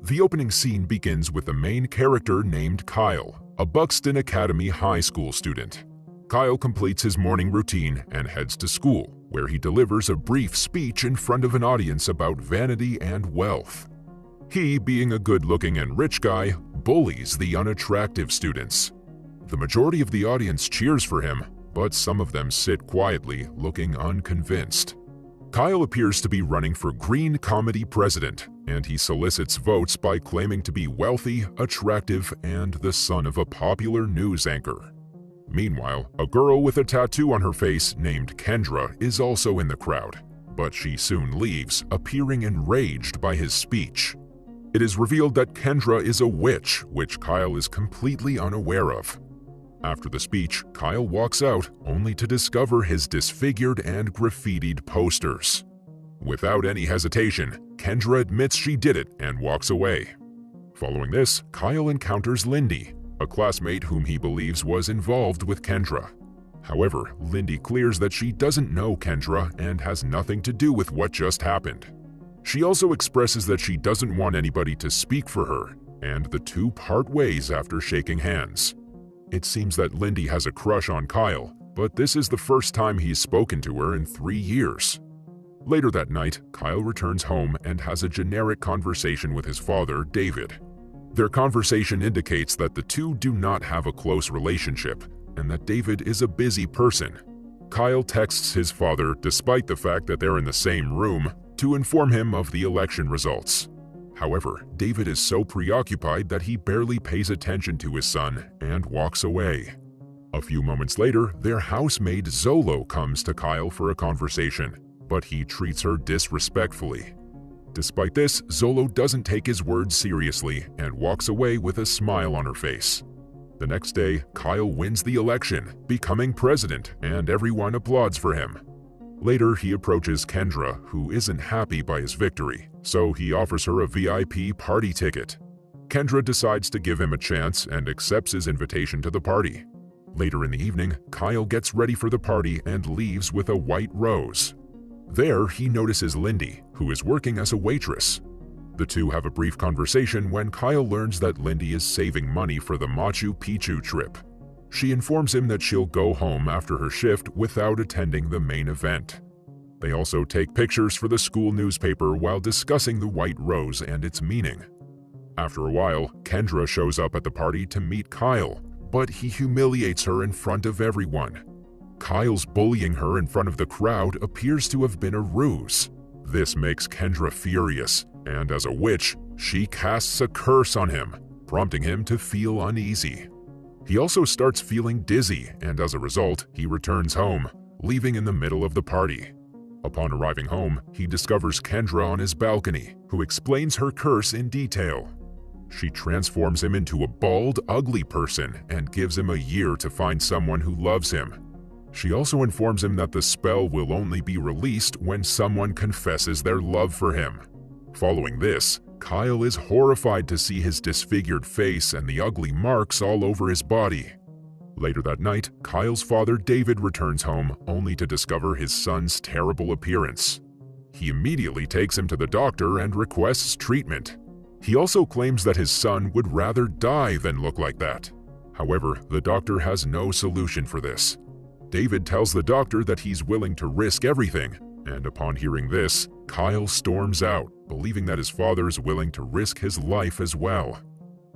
The opening scene begins with the main character named Kyle, a Buxton Academy High School student. Kyle completes his morning routine and heads to school, where he delivers a brief speech in front of an audience about vanity and wealth. He, being a good-looking and rich guy, bullies the unattractive students. The majority of the audience cheers for him, but some of them sit quietly, looking unconvinced. Kyle appears to be running for Green Comedy president, and he solicits votes by claiming to be wealthy, attractive, and the son of a popular news anchor. Meanwhile, a girl with a tattoo on her face named Kendra is also in the crowd, but she soon leaves, appearing enraged by his speech. It is revealed that Kendra is a witch, which Kyle is completely unaware of. After the speech, Kyle walks out, only to discover his disfigured and graffitied posters. Without any hesitation, Kendra admits she did it and walks away. Following this, Kyle encounters Lindy, a classmate whom he believes was involved with Kendra. However, Lindy clears that she doesn't know Kendra and has nothing to do with what just happened. She also expresses that she doesn't want anybody to speak for her, and the two part ways after shaking hands. It seems that Lindy has a crush on Kyle, but this is the first time he's spoken to her in 3 years. Later that night, Kyle returns home and has a generic conversation with his father, David. Their conversation indicates that the two do not have a close relationship, and that David is a busy person. Kyle texts his father, despite the fact that they're in the same room, to inform him of the election results. However, David is so preoccupied that he barely pays attention to his son and walks away. A few moments later, their housemaid Zolo comes to Kyle for a conversation, but he treats her disrespectfully. Despite this, Zolo doesn't take his words seriously and walks away with a smile on her face. The next day, Kyle wins the election, becoming president, and everyone applauds for him. Later, he approaches Kendra, who isn't happy by his victory, so he offers her a VIP party ticket. Kendra decides to give him a chance and accepts his invitation to the party. Later in the evening, Kyle gets ready for the party and leaves with a white rose. There, he notices Lindy, who is working as a waitress. The two have a brief conversation when Kyle learns that Lindy is saving money for the Machu Picchu trip. She informs him that she'll go home after her shift without attending the main event. They also take pictures for the school newspaper while discussing the white rose and its meaning. After a while, Kendra shows up at the party to meet Kyle, but he humiliates her in front of everyone. Kyle's bullying her in front of the crowd appears to have been a ruse. This makes Kendra furious, and as a witch, she casts a curse on him, prompting him to feel uneasy. He also starts feeling dizzy, and as a result, he returns home, leaving in the middle of the party. Upon arriving home, he discovers Kendra on his balcony, who explains her curse in detail. She transforms him into a bald, ugly person and gives him a year to find someone who loves him. She also informs him that the spell will only be released when someone confesses their love for him. Following this, Kyle is horrified to see his disfigured face and the ugly marks all over his body. Later that night, Kyle's father David returns home only to discover his son's terrible appearance. He immediately takes him to the doctor and requests treatment. He also claims that his son would rather die than look like that. However, the doctor has no solution for this. David tells the doctor that he's willing to risk everything, and upon hearing this, Kyle storms out, believing that his father is willing to risk his life as well.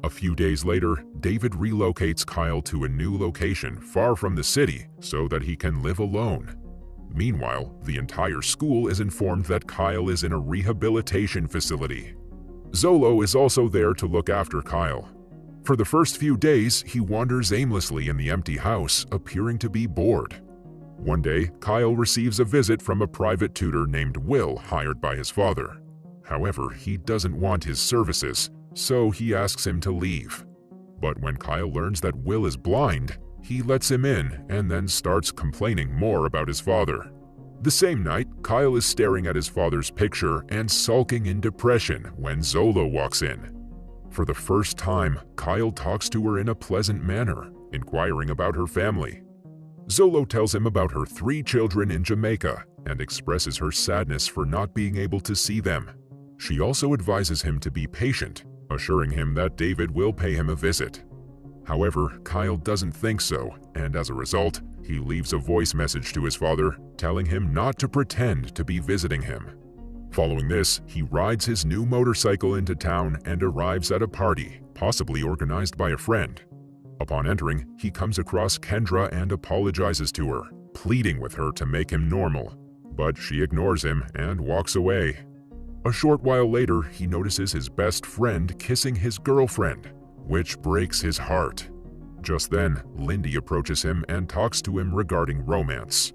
A few days later, David relocates Kyle to a new location far from the city so that he can live alone. Meanwhile, the entire school is informed that Kyle is in a rehabilitation facility. Zolo is also there to look after Kyle. For the first few days, he wanders aimlessly in the empty house, appearing to be bored. One day, Kyle receives a visit from a private tutor named Will, hired by his father. However, he doesn't want his services, so he asks him to leave. But when Kyle learns that Will is blind, he lets him in and then starts complaining more about his father. The same night, Kyle is staring at his father's picture and sulking in depression when Zolo walks in. For the first time, Kyle talks to her in a pleasant manner, inquiring about her family. Zolo tells him about her 3 children in Jamaica and expresses her sadness for not being able to see them. She also advises him to be patient, assuring him that David will pay him a visit. However, Kyle doesn't think so, and as a result, he leaves a voice message to his father telling him not to pretend to be visiting him. Following this, he rides his new motorcycle into town and arrives at a party, possibly organized by a friend. Upon entering, he comes across Kendra and apologizes to her, pleading with her to make him normal, but she ignores him and walks away. A short while later, he notices his best friend kissing his girlfriend, which breaks his heart. Just then, Lindy approaches him and talks to him regarding romance.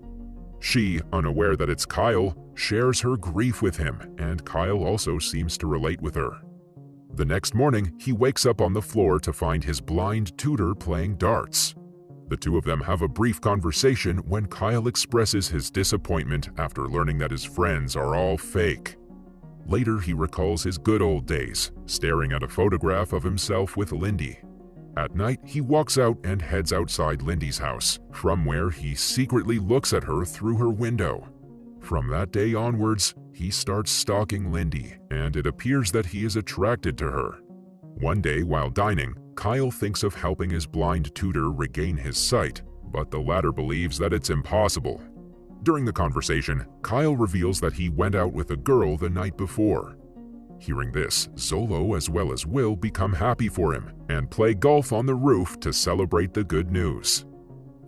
She, unaware that it's Kyle, shares her grief with him, and Kyle also seems to relate with her. The next morning, he wakes up on the floor to find his blind tutor playing darts. The two of them have a brief conversation when Kyle expresses his disappointment after learning that his friends are all fake. Later, he recalls his good old days, staring at a photograph of himself with Lindy. At night, he walks out and heads outside Lindy's house, from where he secretly looks at her through her window. From that day onwards, he starts stalking Lindy, and it appears that he is attracted to her. One day, while dining, Kyle thinks of helping his blind tutor regain his sight, but the latter believes that it's impossible. During the conversation, Kyle reveals that he went out with a girl the night before. Hearing this, Zolo as well as Will become happy for him and play golf on the roof to celebrate the good news.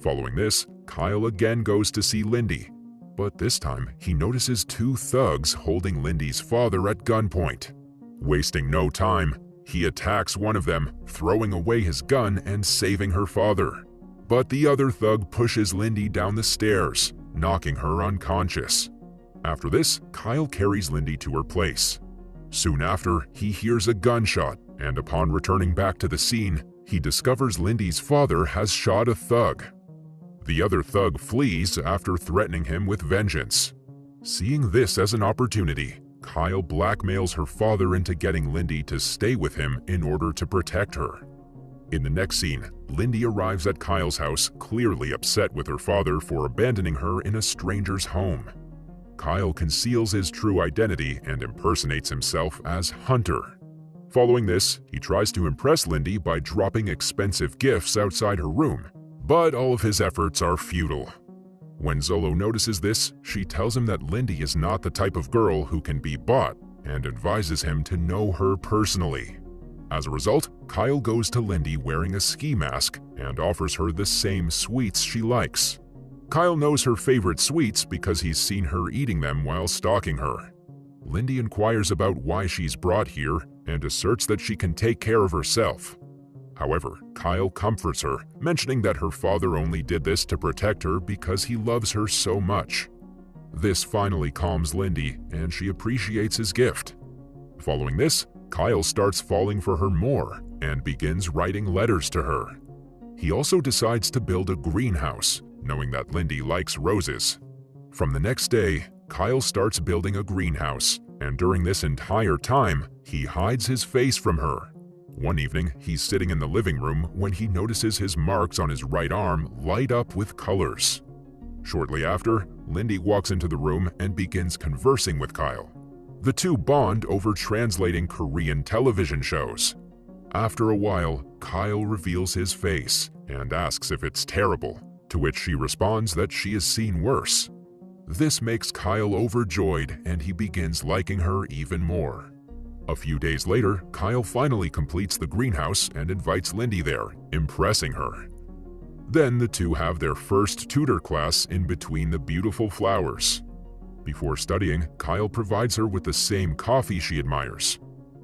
Following this, Kyle again goes to see Lindy, but this time he notices two thugs holding Lindy's father at gunpoint. Wasting no time, he attacks one of them, throwing away his gun and saving her father. But the other thug pushes Lindy down the stairs, knocking her unconscious. After this, Kyle carries Lindy to her place. Soon after, he hears a gunshot, and upon returning back to the scene, he discovers Lindy's father has shot a thug. The other thug flees after threatening him with vengeance. Seeing this as an opportunity, Kyle blackmails her father into getting Lindy to stay with him in order to protect her. In the next scene, Lindy arrives at Kyle's house, clearly upset with her father for abandoning her in a stranger's home. Kyle conceals his true identity and impersonates himself as Hunter. Following this, he tries to impress Lindy by dropping expensive gifts outside her room, but all of his efforts are futile. When Zolo notices this, she tells him that Lindy is not the type of girl who can be bought and advises him to know her personally. As a result, Kyle goes to Lindy wearing a ski mask and offers her the same sweets she likes. Kyle knows her favorite sweets because he's seen her eating them while stalking her. Lindy inquires about why she's brought here and asserts that she can take care of herself. However, Kyle comforts her, mentioning that her father only did this to protect her because he loves her so much. This finally calms Lindy, and she appreciates his gift. Following this, Kyle starts falling for her more and begins writing letters to her. He also decides to build a greenhouse, knowing that Lindy likes roses. From the next day, Kyle starts building a greenhouse, and during this entire time, he hides his face from her. One evening, he's sitting in the living room when he notices his marks on his right arm light up with colors. Shortly after, Lindy walks into the room and begins conversing with Kyle. The two bond over translating Korean television shows. After a while, Kyle reveals his face and asks if it's terrible, to which she responds that she has seen worse. This makes Kyle overjoyed and he begins liking her even more. A few days later, Kyle finally completes the greenhouse and invites Lindy there, impressing her. Then the two have their first tutor class in between the beautiful flowers. Before studying, Kyle provides her with the same coffee she admires.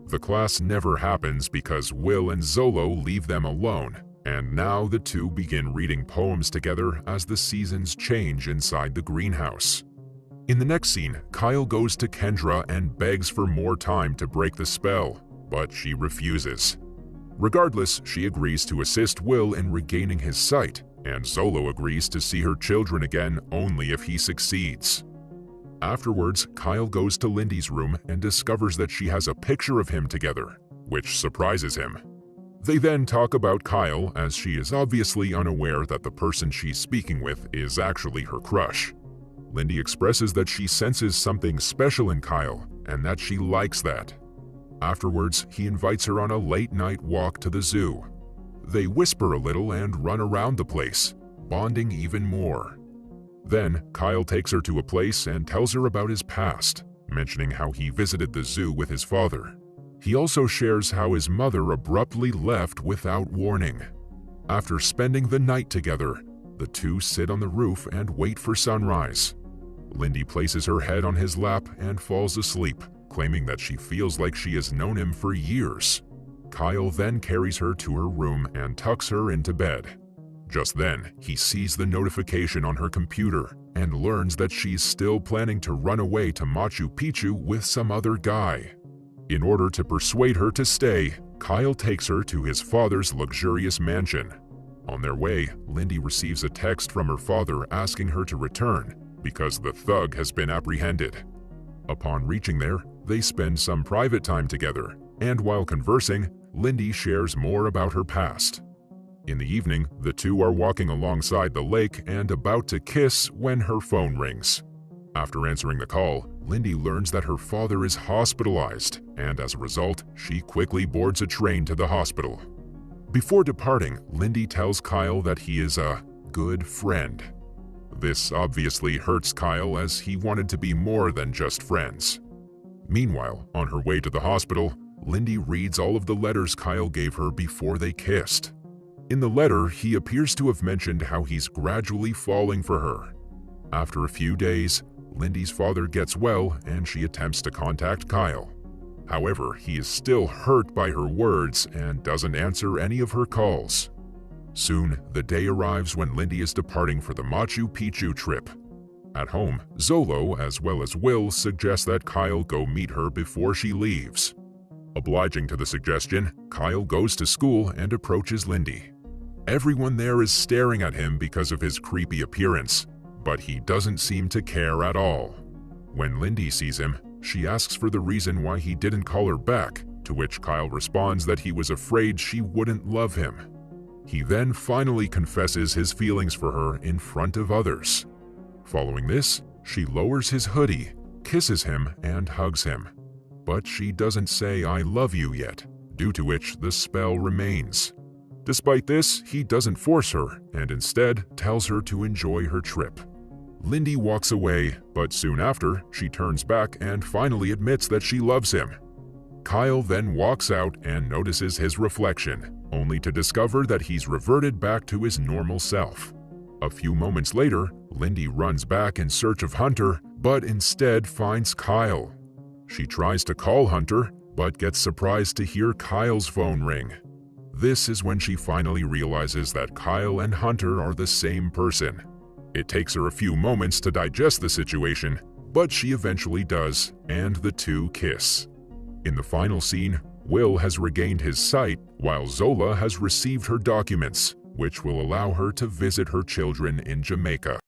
The class never happens because Will and Zolo leave them alone, and now the two begin reading poems together as the seasons change inside the greenhouse. In the next scene, Kyle goes to Kendra and begs for more time to break the spell, but she refuses. Regardless, she agrees to assist Will in regaining his sight, and Zolo agrees to see her children again only if he succeeds. Afterwards, Kyle goes to Lindy's room and discovers that she has a picture of him together, which surprises him. They then talk about Kyle, as she is obviously unaware that the person she's speaking with is actually her crush. Lindy expresses that she senses something special in Kyle and that she likes that. Afterwards, he invites her on a late-night walk to the zoo. They whisper a little and run around the place, bonding even more. Then, Kyle takes her to a place and tells her about his past, mentioning how he visited the zoo with his father. He also shares how his mother abruptly left without warning. After spending the night together, the two sit on the roof and wait for sunrise. Lindy places her head on his lap and falls asleep, claiming that she feels like she has known him for years. Kyle then carries her to her room and tucks her into bed. Just then, he sees the notification on her computer and learns that she's still planning to run away to Machu Picchu with some other guy. In order to persuade her to stay, Kyle takes her to his father's luxurious mansion. On their way, Lindy receives a text from her father asking her to return because the thug has been apprehended. Upon reaching there, they spend some private time together, and while conversing, Lindy shares more about her past. In the evening, the two are walking alongside the lake and about to kiss when her phone rings. After answering the call, Lindy learns that her father is hospitalized, and as a result, she quickly boards a train to the hospital. Before departing, Lindy tells Kyle that he is a good friend. This obviously hurts Kyle as he wanted to be more than just friends. Meanwhile, on her way to the hospital, Lindy reads all of the letters Kyle gave her before they kissed. In the letter, he appears to have mentioned how he's gradually falling for her. After a few days, Lindy's father gets well and she attempts to contact Kyle. However, he is still hurt by her words and doesn't answer any of her calls. Soon, the day arrives when Lindy is departing for the Machu Picchu trip. At home, Zolo, as well as Will, suggest that Kyle go meet her before she leaves. Obliging to the suggestion, Kyle goes to school and approaches Lindy. Everyone there is staring at him because of his creepy appearance, but he doesn't seem to care at all. When Lindy sees him, she asks for the reason why he didn't call her back, to which Kyle responds that he was afraid she wouldn't love him. He then finally confesses his feelings for her in front of others. Following this, she lowers his hoodie, kisses him, and hugs him. But she doesn't say "I love you" yet, due to which the spell remains. Despite this, he doesn't force her and instead tells her to enjoy her trip. Lindy walks away, but soon after, she turns back and finally admits that she loves him. Kyle then walks out and notices his reflection, only to discover that he's reverted back to his normal self. A few moments later, Lindy runs back in search of Hunter, but instead finds Kyle. She tries to call Hunter, but gets surprised to hear Kyle's phone ring. This is when she finally realizes that Kyle and Hunter are the same person. It takes her a few moments to digest the situation, but she eventually does, and the two kiss. In the final scene, Will has regained his sight, while Zola has received her documents, which will allow her to visit her children in Jamaica.